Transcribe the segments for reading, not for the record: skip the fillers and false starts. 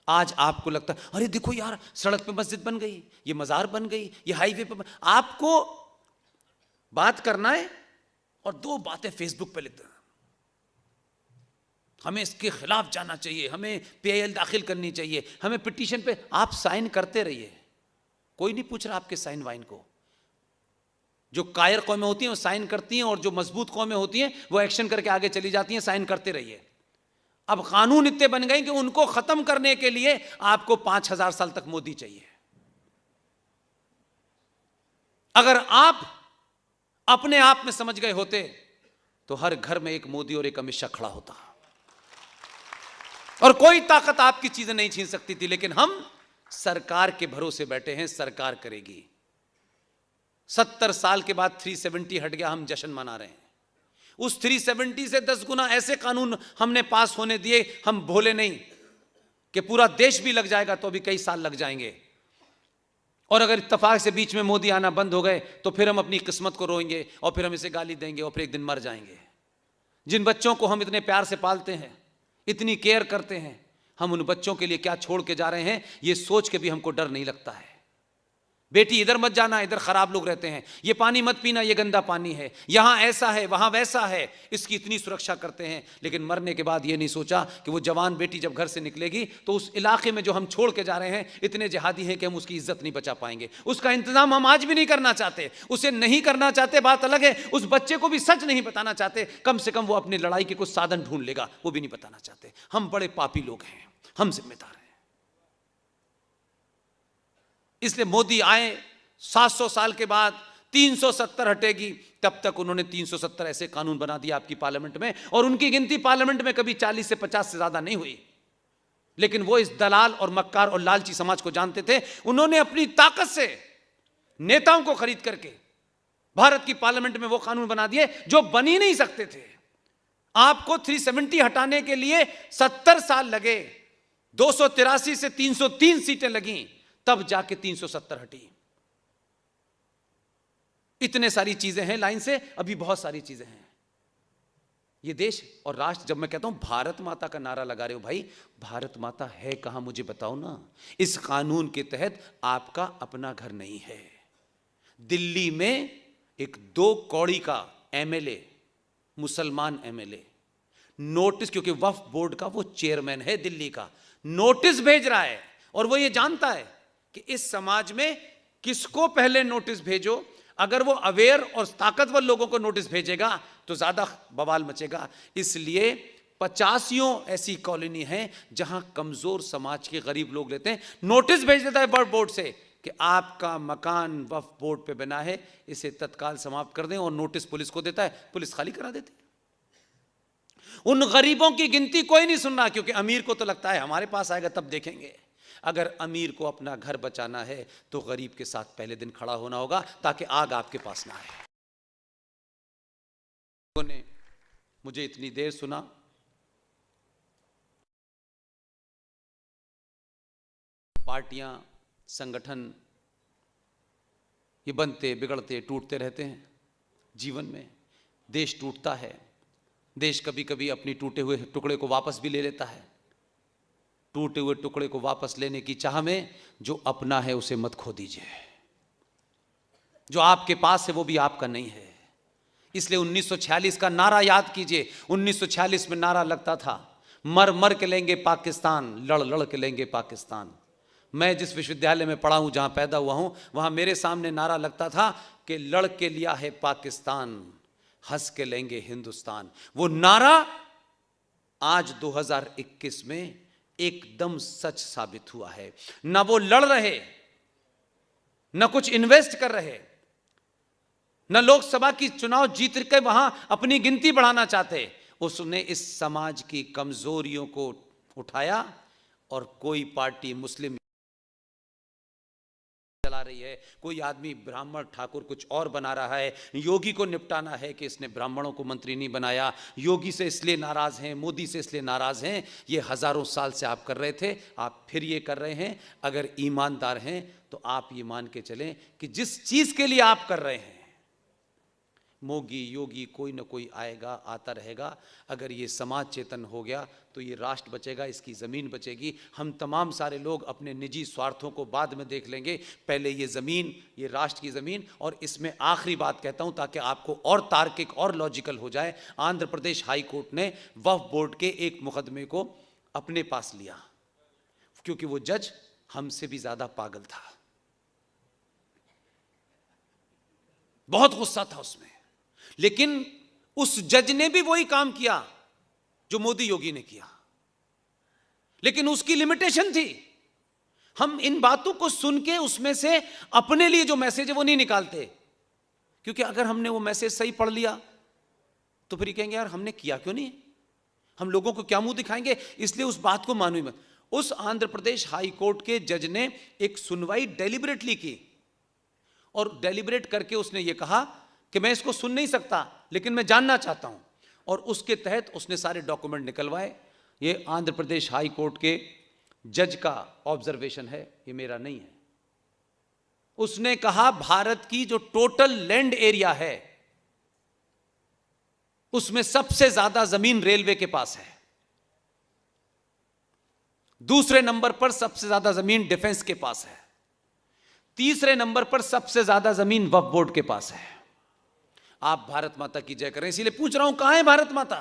आज आपको लगता है अरे देखो यार सड़क पे मस्जिद बन गई, ये मजार बन गई, ये हाईवे पे आपको बात करना है और दो बातें फेसबुक पे लिख देना, हमें इसके खिलाफ जाना चाहिए, हमें पीआईएल दाखिल करनी चाहिए, हमें पिटीशन पे। आप साइन करते रहिए, कोई नहीं पूछ रहा आपके साइन वाइन को। जो कायर कौमें होती हैं वो साइन करती हैं और जो मजबूत कौमें होती हैं वो एक्शन करके आगे चली जाती हैं। साइन करते रहिए। अब कानून इतने बन गए कि उनको खत्म करने के लिए आपको 5000 साल तक मोदी चाहिए। अगर आप अपने आप में समझ गए होते तो हर घर में एक मोदी और एक अमित शाह खड़ा होता और कोई ताकत आपकी चीजें नहीं छीन सकती थी। लेकिन हम सरकार के भरोसे बैठे हैं, सरकार करेगी। 70 साल के बाद 370 हट गया, हम जश्न मना रहे हैं। उस 370 से 10 गुना ऐसे कानून हमने पास होने दिए। हम भोले नहीं कि पूरा देश भी लग जाएगा तो भी कई साल लग जाएंगे। और अगर इत्तेफाक से बीच में मोदी आना बंद हो गए तो फिर हम अपनी किस्मत को रोएंगे और फिर हम इसे गाली देंगे और फिर एक दिन मर जाएंगे। जिन बच्चों को हम इतने प्यार से पालते हैं, इतनी केयर करते हैं, हम उन बच्चों के लिए क्या छोड़ के जा रहे हैं, ये सोच के भी हमको डर नहीं लगता है। बेटी इधर मत जाना, इधर खराब लोग रहते हैं, ये पानी मत पीना, ये गंदा पानी है, यहां ऐसा है वहां वैसा है, इसकी इतनी सुरक्षा करते हैं। लेकिन मरने के बाद ये नहीं सोचा कि वो जवान बेटी जब घर से निकलेगी तो उस इलाके में जो हम छोड़ के जा रहे हैं इतने जिहादी हैं कि हम उसकी इज्जत नहीं बचा पाएंगे। उसका इंतजाम हम आज भी नहीं करना चाहते, उसे नहीं करना चाहते, बात अलग है। उस बच्चे को भी सच नहीं बताना चाहते, कम से कम वो अपनी लड़ाई के कुछ साधन ढूंढ लेगा, वो भी नहीं बताना चाहते। हम बड़े पापी लोग हैं, हम जिम्मेदार हैं। इसलिए मोदी आए, 700 साल के बाद 370 हटेगी, तब तक उन्होंने 370 ऐसे कानून बना दिया आपकी पार्लियामेंट में, और उनकी गिनती पार्लियामेंट में कभी 40 से 50 से ज्यादा नहीं हुई। लेकिन वो इस दलाल और मक्कार और लालची समाज को जानते थे। उन्होंने अपनी ताकत से नेताओं को खरीद करके भारत की पार्लियामेंट में वो कानून बना दिए जो बन ही नहीं सकते थे। आपको 370 हटाने के लिए 70 साल लगे, 283 से 303 सीटें लगी, तब जाके 370 हटी। इतने सारी चीजें हैं लाइन से, अभी बहुत सारी चीजें हैं। ये देश और राष्ट्र, जब मैं कहता हूं भारत माता का नारा लगा रहे हो, भाई भारत माता है कहां, मुझे बताओ ना। इस कानून के तहत आपका अपना घर नहीं है। दिल्ली में एक 2 कौड़ी का एमएलए, मुसलमान एमएलए, नोटिस, क्योंकि वक्फ बोर्ड का वो चेयरमैन है दिल्ली का, नोटिस भेज रहा है। और वो ये जानता है कि इस समाज में किसको पहले नोटिस भेजो, अगर वो अवेयर और ताकतवर लोगों को नोटिस भेजेगा तो ज्यादा बवाल मचेगा। इसलिए 85 ऐसी कॉलोनी हैं जहां कमजोर समाज के गरीब लोग रहते हैं। नोटिस भेज देता है वक्फ बोर्ड से कि आपका मकान वक्फ बोर्ड पे बना है, इसे तत्काल समाप्त कर दें, और नोटिस पुलिस को देता है, पुलिस खाली करा देती है। उन गरीबों की गिनती कोई नहीं सुन रहा, क्योंकि अमीर को तो लगता है हमारे पास आएगा तब देखेंगे। अगर अमीर को अपना घर बचाना है तो गरीब के साथ पहले दिन खड़ा होना होगा, ताकि आग आपके पास ना आए। लोगों ने मुझे इतनी देर सुना, पार्टियां, संगठन ये बनते बिगड़ते टूटते रहते हैं जीवन में। देश टूटता है, देश कभी कभी अपनी टूटे हुए टुकड़े को वापस भी ले लेता है। टूटे हुए टुकड़े को वापस लेने की चाह में जो अपना है उसे मत खो दीजिए। जो आपके पास है वो भी आपका नहीं है। इसलिए 1946 का नारा याद कीजिए। 1946 में नारा लगता था, मर मर के लेंगे पाकिस्तान, लड़ लड़ के लेंगे पाकिस्तान। मैं जिस विश्वविद्यालय में पढ़ा हूं, जहां पैदा हुआ हूं, वहां मेरे सामने नारा लगता था कि लड़ के लिया है पाकिस्तान, हंस के लेंगे हिंदुस्तान। वो नारा आज 2021 में एकदम सच साबित हुआ है। ना वो लड़ रहे, ना कुछ इन्वेस्ट कर रहे, ना लोकसभा की चुनाव जीत के वहां अपनी गिनती बढ़ाना चाहते। उसने इस समाज की कमजोरियों को उठाया, और कोई पार्टी मुस्लिम चला रही है, कोई आदमी ब्राह्मण ठाकुर कुछ और बना रहा है। योगी को निपटाना है कि इसने ब्राह्मणों को मंत्री नहीं बनाया, योगी से इसलिए नाराज हैं, मोदी से इसलिए नाराज हैं। ये हजारों साल से आप कर रहे थे, आप फिर ये कर रहे हैं। अगर ईमानदार हैं तो आप ये मान के चलें कि जिस चीज के लिए आप कर रहे हैं मोगी योगी कोई ना कोई आएगा, आता रहेगा। अगर ये समाज चेतन हो गया तो ये राष्ट्र बचेगा, इसकी ज़मीन बचेगी। हम तमाम सारे लोग अपने निजी स्वार्थों को बाद में देख लेंगे, पहले ये ज़मीन, ये राष्ट्र की ज़मीन। और इसमें आखिरी बात कहता हूँ ताकि आपको और तार्किक और लॉजिकल हो जाए। आंध्र प्रदेश हाई कोर्ट ने वक्फ बोर्ड के एक मुकदमे को अपने पास लिया, क्योंकि वो जज हमसे भी ज़्यादा पागल था, बहुत गुस्सा था उसमें। लेकिन उस जज ने भी वही काम किया जो मोदी योगी ने किया, लेकिन उसकी लिमिटेशन थी। हम इन बातों को सुन के उसमें से अपने लिए जो मैसेज है वो नहीं निकालते, क्योंकि अगर हमने वो मैसेज सही पढ़ लिया तो फिर कहेंगे यार हमने किया क्यों नहीं, हम लोगों को क्या मुंह दिखाएंगे। इसलिए उस बात को मानो ही मत। उस आंध्र प्रदेश हाई कोर्ट के जज ने एक सुनवाई डेलिबरेटली की, और डेलिबरेट करके उसने ये कहा कि मैं इसको सुन नहीं सकता लेकिन मैं जानना चाहता हूं, और उसके तहत उसने सारे डॉक्यूमेंट निकलवाए। ये आंध्र प्रदेश हाई कोर्ट के जज का ऑब्जर्वेशन है, ये मेरा नहीं है। उसने कहा भारत की जो टोटल लैंड एरिया है उसमें सबसे ज्यादा जमीन रेलवे के पास है, दूसरे नंबर पर सबसे ज्यादा जमीन डिफेंस के पास है, तीसरे नंबर पर सबसे ज्यादा जमीन वक्फ बोर्ड के पास है। आप भारत माता की जय करें। इसीलिए पूछ रहा हूं कहां है भारत माता,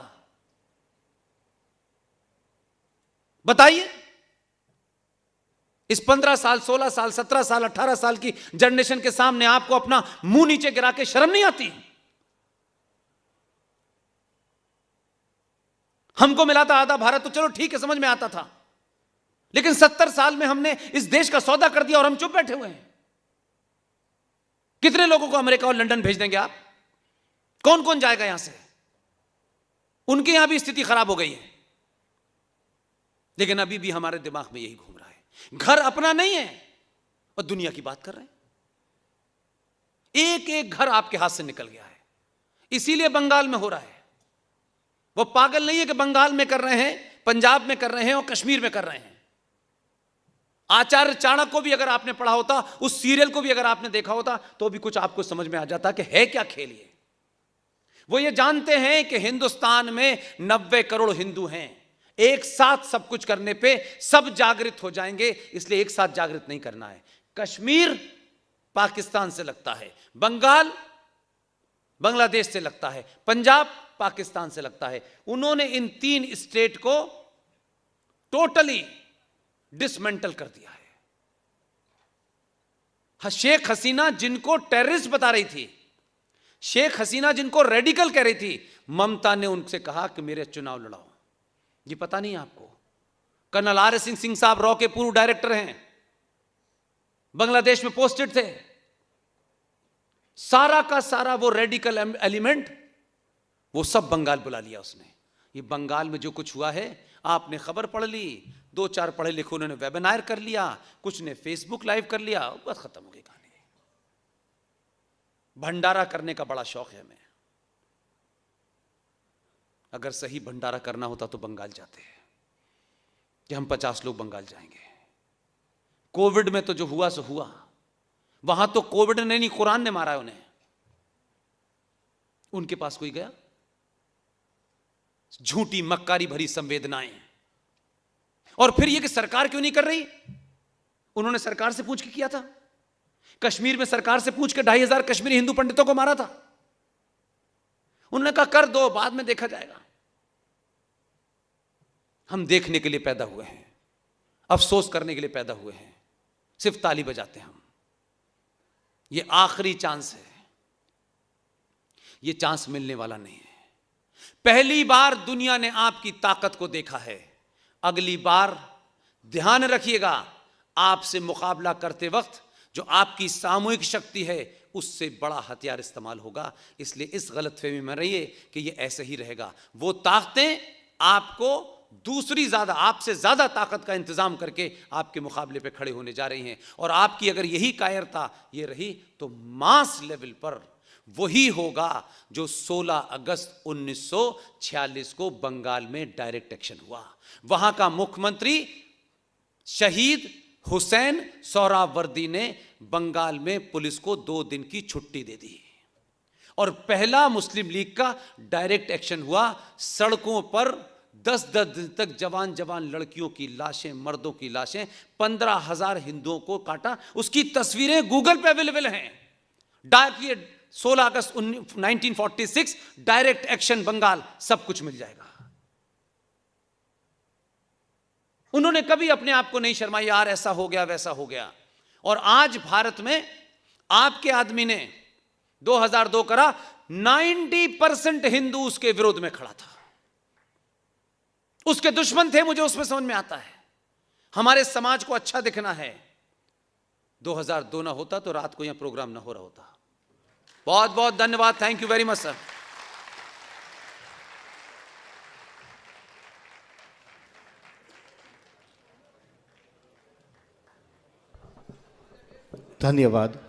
बताइए। इस 15 साल 16 साल 17 साल 18 साल की जनरेशन के सामने आपको अपना मुंह नीचे गिरा के शर्म नहीं आती? हमको मिला था आधा भारत तो चलो ठीक है, समझ में आता था, लेकिन 70 साल में हमने इस देश का सौदा कर दिया और हम चुप बैठे हुए हैं। कितने लोगों को अमेरिका और लंदन भेज देंगे आप? कौन कौन जाएगा यहां से? उनके यहां भी स्थिति खराब हो गई है, लेकिन अभी भी हमारे दिमाग में यही घूम रहा है, घर अपना नहीं है और दुनिया की बात कर रहे हैं। एक एक घर आपके हाथ से निकल गया है। इसीलिए बंगाल में हो रहा है। वो पागल नहीं है कि बंगाल में कर रहे हैं, पंजाब में कर रहे हैं और कश्मीर में कर रहे हैं। आचार्य चाणक्य को भी अगर आपने पढ़ा होता, उस सीरियल को भी अगर आपने देखा होता, तो भी कुछ आपको समझ में आ जाता कि है क्या खेल ये। वो ये जानते हैं कि हिंदुस्तान में 90 करोड़ हिंदू हैं, एक साथ सब कुछ करने पे सब जागृत हो जाएंगे, इसलिए एक साथ जागृत नहीं करना है। कश्मीर पाकिस्तान से लगता है, बंगाल बांग्लादेश से लगता है, पंजाब पाकिस्तान से लगता है। उन्होंने इन 3 स्टेट को टोटली डिसमेंटल कर दिया है। शेख हसीना जिनको टेररिस्ट बता रही थी, शेख हसीना जिनको रेडिकल कह रही थी, ममता ने उनसे कहा कि मेरे चुनाव लड़ाओ। ये पता नहीं आपको? कर्नल आर एस सिंह साहब रॉ के पूर्व डायरेक्टर हैं, बांग्लादेश में पोस्टेड थे। सारा का सारा वो रेडिकल एलिमेंट वो सब बंगाल बुला लिया उसने। ये बंगाल में जो कुछ हुआ है आपने खबर पढ़ ली, 2-4 पढ़े लिखे उन्होंने वेबिनार कर लिया, कुछ ने फेसबुक लाइव कर लिया, बस खत्म हो गई कहानी। भंडारा करने का बड़ा शौक है हमें। अगर सही भंडारा करना होता तो बंगाल जाते हैं कि हम 50 लोग बंगाल जाएंगे। कोविड में तो जो हुआ सो हुआ, वहां तो कोविड ने नहीं कुरान ने मारा है उन्हें। उनके पास कोई गया? झूठी मक्कारी भरी संवेदनाएं। और फिर यह कि सरकार क्यों नहीं कर रही? उन्होंने सरकार से पूछ के किया था। कश्मीर में सरकार से पूछ के 2500 कश्मीरी हिंदू पंडितों को मारा था। उन्होंने कहा कर दो, बाद में देखा जाएगा। हम देखने के लिए पैदा हुए हैं, अफसोस करने के लिए पैदा हुए हैं, सिर्फ ताली बजाते हैं हम। ये आखिरी चांस है, ये चांस मिलने वाला नहीं है। पहली बार दुनिया ने आपकी ताकत को देखा है, अगली बार ध्यान रखिएगा, आपसे मुकाबला करते वक्त जो आपकी सामूहिक शक्ति है उससे बड़ा हथियार इस्तेमाल होगा। इसलिए इस गलतफहमी में रहिए कि ये ऐसे ही रहेगा। वो ताकतें आपको दूसरी ज्यादा, आपसे ज्यादा ताकत का इंतजाम करके आपके मुकाबले पे खड़े होने जा रही हैं। और आपकी अगर यही कायरता ये रही तो मास लेवल पर वही होगा जो 16 अगस्त 1946 को बंगाल में डायरेक्ट एक्शन हुआ। वहां का मुख्यमंत्री शहीद हुसैन सोहरावर्दी ने बंगाल में पुलिस को 2 दिन की छुट्टी दे दी और पहला मुस्लिम लीग का डायरेक्ट एक्शन हुआ। सड़कों पर 10-10 दिन तक जवान जवान लड़कियों की लाशें, मर्दों की लाशें, 15,000 हिंदुओं को काटा। उसकी तस्वीरें गूगल पे अवेलेबल हैं। डाकिए 16 अगस्त 1946 डायरेक्ट एक्शन बंगाल, सब कुछ मिल जाएगा। उन्होंने कभी अपने आप को नहीं शर्माया, यार ऐसा हो गया वैसा हो गया। और आज भारत में आपके आदमी ने 2002 करा, 90% हिंदू उसके विरोध में खड़ा था, उसके दुश्मन थे। मुझे उसमें समझ में आता है। हमारे समाज को अच्छा दिखना है। 2002 ना होता तो रात को यहां प्रोग्राम ना हो रहा होता। बहुत बहुत धन्यवाद। Thank you very much sir. धन्यवाद।